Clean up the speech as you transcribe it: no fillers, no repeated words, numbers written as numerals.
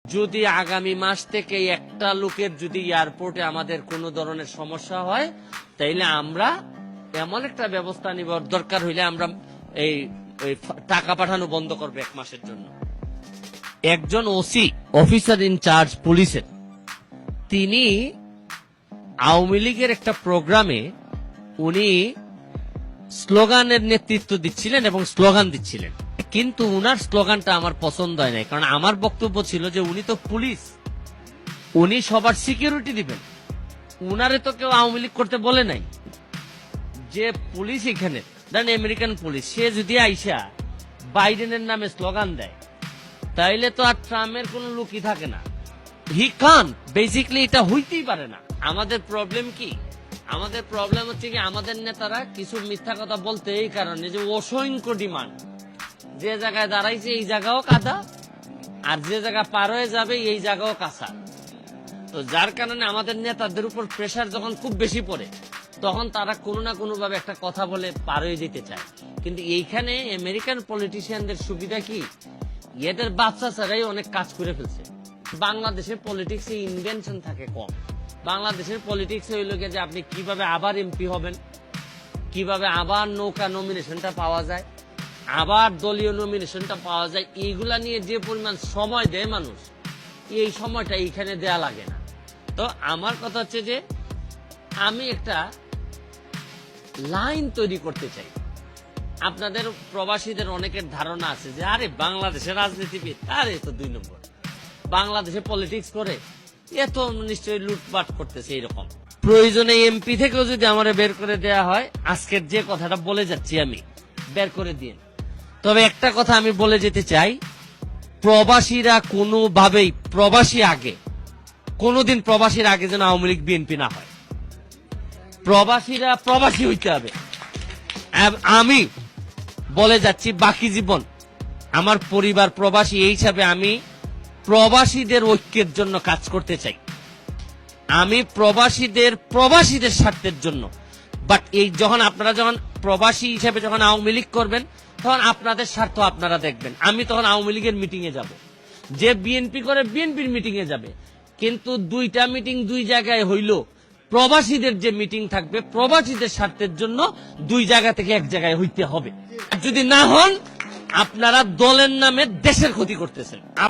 যদি আগামী মাস থেকে একটা লোকের যদি এয়ারপোর্টে আমাদের কোনো ধরনের সমস্যা হয় তাইলে আমরা এমন একটা ব্যবস্থা নিব, দরকার হইলে আমরা এই টাকা পাঠানো বন্ধ করবো 1 মাসের জন্য। একজন ওসি অফিসার ইনচার্জ পুলিশের, তিনি আওয়ামী লীগের একটা প্রোগ্রামে উনি স্লোগানের নেতৃত্ব দিচ্ছিলেন এবং স্লোগান দিচ্ছিলেন, কিন্তু উনার স্লোগানটা আমার পছন্দ হয় নাই। কারণ আমার বক্তব্য ছিল যে উনি তো পুলিশ, উনি সবার সিকিউরিটি দিবেন, উনারে তো কেউ আওয়ামী লীগ করতে বলে নাই। যে পুলিশ এখানে দেন আমেরিকান পুলিশ, সে যদি আইসা বাইডেনের নামে স্লোগান দেয় তাইলে তো আর ট্রাম্পের কোন লুকই থাকে না। হি কান বেসিক্যালি, এটা হইতেই পারে না। আমাদের প্রবলেম কি? আমাদের প্রবলেম হচ্ছে কি, আমাদের নেতারা কিছু মিথ্যা কথা বলতে এই কারণে যে অসংখ্য ডিমান্ড, যে জায়গায় দাঁড়াইছে এই জায়গাও কাদা, আর যে জায়গা পার হয়ে যাবে এই জায়গাও কাঁচা। তো যার কারণে আমাদের নেতাদের উপর প্রেসার যখন খুব বেশি পড়ে তখন তারা কোনো না কোনো ভাবে একটা কথা বলে পার হয়ে যেতে চায়। কিন্তু এইখানে আমেরিকান পলিটিশিয়ানদের সুবিধা কি, এদের বাচ্চা ছাড়াই অনেক কাজ করে ফেলছে। বাংলাদেশের পলিটিক্সে ইনভেনশন থাকে কম। বাংলাদেশের পলিটিক্স হইল যে আপনি কিভাবে আবার এমপি হবেন, কিভাবে আবার নৌকা নমিনেশনটা পাওয়া যায়, আবার দলীয় নমিনেশনটা পাওয়া যায়, এইগুলা নিয়ে যে পরিমাণ সময় দেয় মানুষ, এই সময়টা এইখানে দেয়া লাগে না। তো আমার কথা হচ্ছে যে আমি একটা লাইন তৈরি করতে চাই। আপনাদের প্রবাসীদের অনেকের ধারণা আছে যে আরে বাংলাদেশের রাজনীতিবিদ, আরে তো 2 নম্বর, বাংলাদেশে পলিটিক্স করে এত নিশ্চয়ই লুটপাট করতেছে। এইরকম প্রয়োজনে এমপি থেকেও যদি আমার বের করে দেয়া হয়, আজকের যে কথাটা বলে যাচ্ছি আমি, বের করে দিন। তবে একটা কথা আমি বলে যেতে চাই, প্রবাসীরা কোনোভাবেই কোনোদিন প্রবাসীর আগে যেন আওয়ামী লীগ বিএনপি না হয়। প্রবাসীরা প্রবাসী হইতে হবে। আমি বলে যাচ্ছি বাকি জীবন আমার পরিবার প্রবাসী, এই হিসাবে আমি প্রবাসীদের ঐক্যের জন্য কাজ করতে চাই। আমি প্রবাসীদের স্বার্থের জন্য। বাট এই আপনারা যখন প্রবাসী হিসেবে যখন আওয়ামী লীগ করবেন, তখন আপনাদের স্বার্থ আপনারা দেখবেন। আমি তখন আওয়ামী লীগের মিটিং এ যাব, যে বিএনপি করে বিএনপির মিটিং এ যাবে। কিন্তু 2টা মিটিং 2 জায়গায় হইল, প্রবাসীদের যে মিটিং থাকবে প্রবাসীদের স্বার্থের জন্য 2 জায়গা থেকে 1 জায়গায় হইতে হবে। যদি না হন, আপনারা দলের নামে দেশের ক্ষতি করতেছেন।